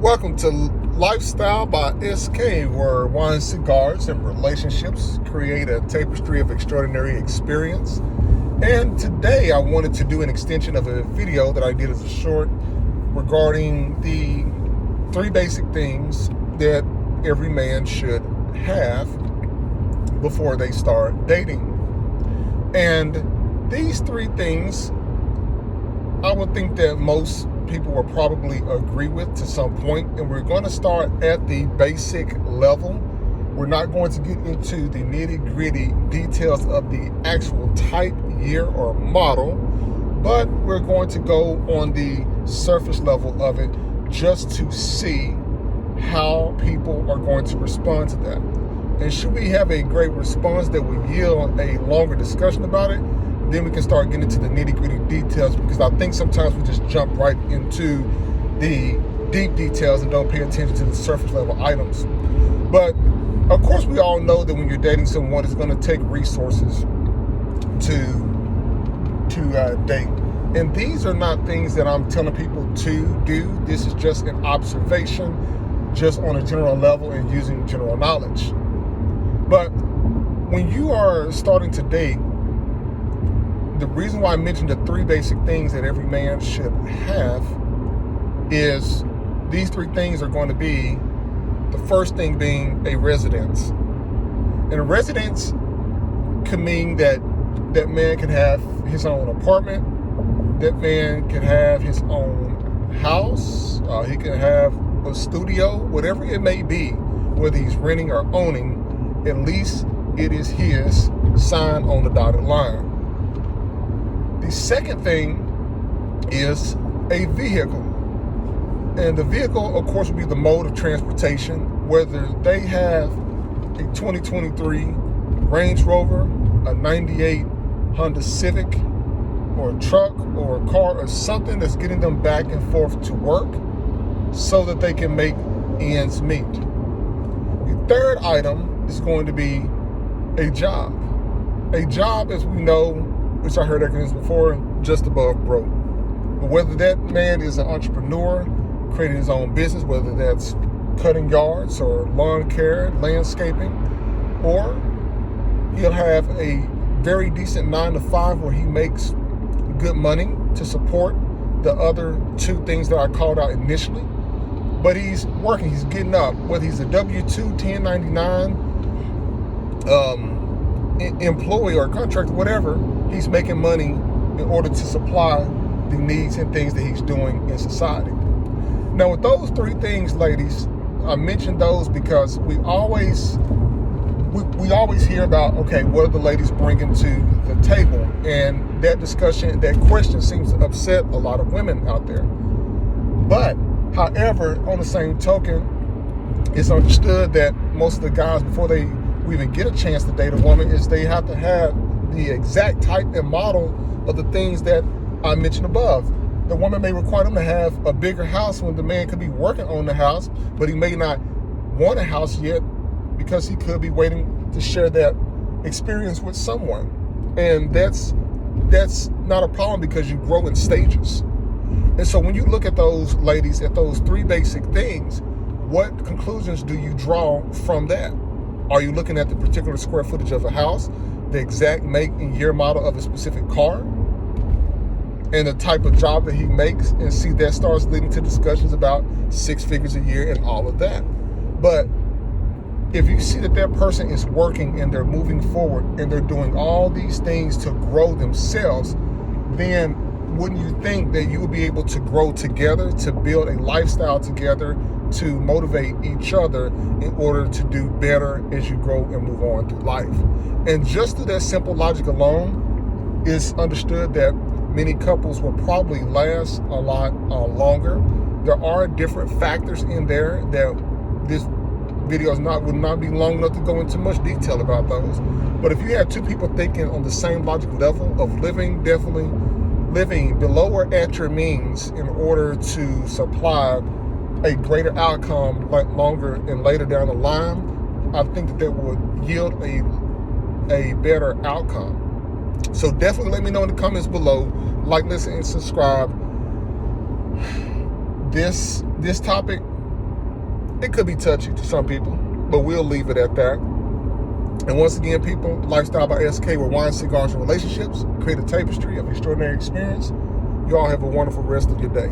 Welcome to Lifestyle by SK, where wine, cigars, and relationships create a tapestry of extraordinary experience. And today I wanted to do an extension of a video that I did as a short regarding the 3 basic things that every man should have before they start dating. And these 3 things, I would think that most people will probably agree with to some point, and we're going to start at the basic level. We're not going to get into the nitty-gritty details of the actual type, year, or model, but we're going to go on the surface level of it just to see how people are going to respond to that. And should we have a great response that will yield a longer discussion about it, then we can start getting into the nitty-gritty details, because I think sometimes we just jump right into the deep details and don't pay attention to the surface level items. But of course, we all know that when you're dating someone, it's going to take resources to date. And these are not things that I'm telling people to do. This is just an observation, just on a general level and using general knowledge. But when you are starting to date, the reason why I mentioned the 3 basic things that every man should have is these 3 things are going to be, the first thing being a residence. And a residence can mean that that man can have his own apartment, that man can have his own house, he can have a studio, whatever it may be, whether he's renting or owning, at least it is his, sign on the dotted line. The second thing is a vehicle. And the vehicle, of course, will be the mode of transportation, whether they have a 2023 Range Rover, a 98 Honda Civic, or a truck, or a car, or something that's getting them back and forth to work so that they can make ends meet. The third item is going to be a job. A job, as we know, which I heard acronyms before, just above broke. But whether that man is an entrepreneur, creating his own business, whether that's cutting yards or lawn care, landscaping, or he'll have a very decent 9-to-5 where he makes good money to support the other 2 things that I called out initially. But he's working, he's getting up, whether he's a W-2, 1099, employee or contractor, whatever, he's making money in order to supply the needs and things that he's doing in society. Now, with those 3 things, ladies, I mentioned those because we always hear about, okay, what are the ladies bringing to the table? And that discussion, that question seems to upset a lot of women out there. But, however, on the same token, it's understood that most of the guys, before they even get a chance to date a woman, is they have to have the exact type and model of the things that I mentioned above. The woman may require them to have a bigger house when the man could be working on the house, but he may not want a house yet because he could be waiting to share that experience with someone. And that's not a problem, because you grow in stages. And so when you look at those ladies, at those 3 basic things, what conclusions do you draw from that? Are you looking at the particular square footage of a house, the exact make and year model of a specific car, and the type of job that he makes, and see that starts leading to discussions about 6 figures a year and all of that? But if you see that that person is working and they're moving forward and they're doing all these things to grow themselves, then wouldn't you think that you would be able to grow together, to build a lifestyle together, to motivate each other in order to do better as you grow and move on through life? And just through that simple logic alone, it's understood that many couples will probably last a lot longer. There are different factors in there that this video would not be long enough to go into much detail about those. But if you have 2 people thinking on the same logical level of living below or at your means in order to supply a greater outcome longer and later down the line, I think that would yield a better outcome. So definitely let me know in the comments below. Like, listen, and subscribe. This topic It could be touchy to some people, but we'll leave it at that. And once again, people, Lifestyle by SK, where wine, cigars, and relationships create a tapestry of extraordinary experience. You all have a wonderful rest of your day.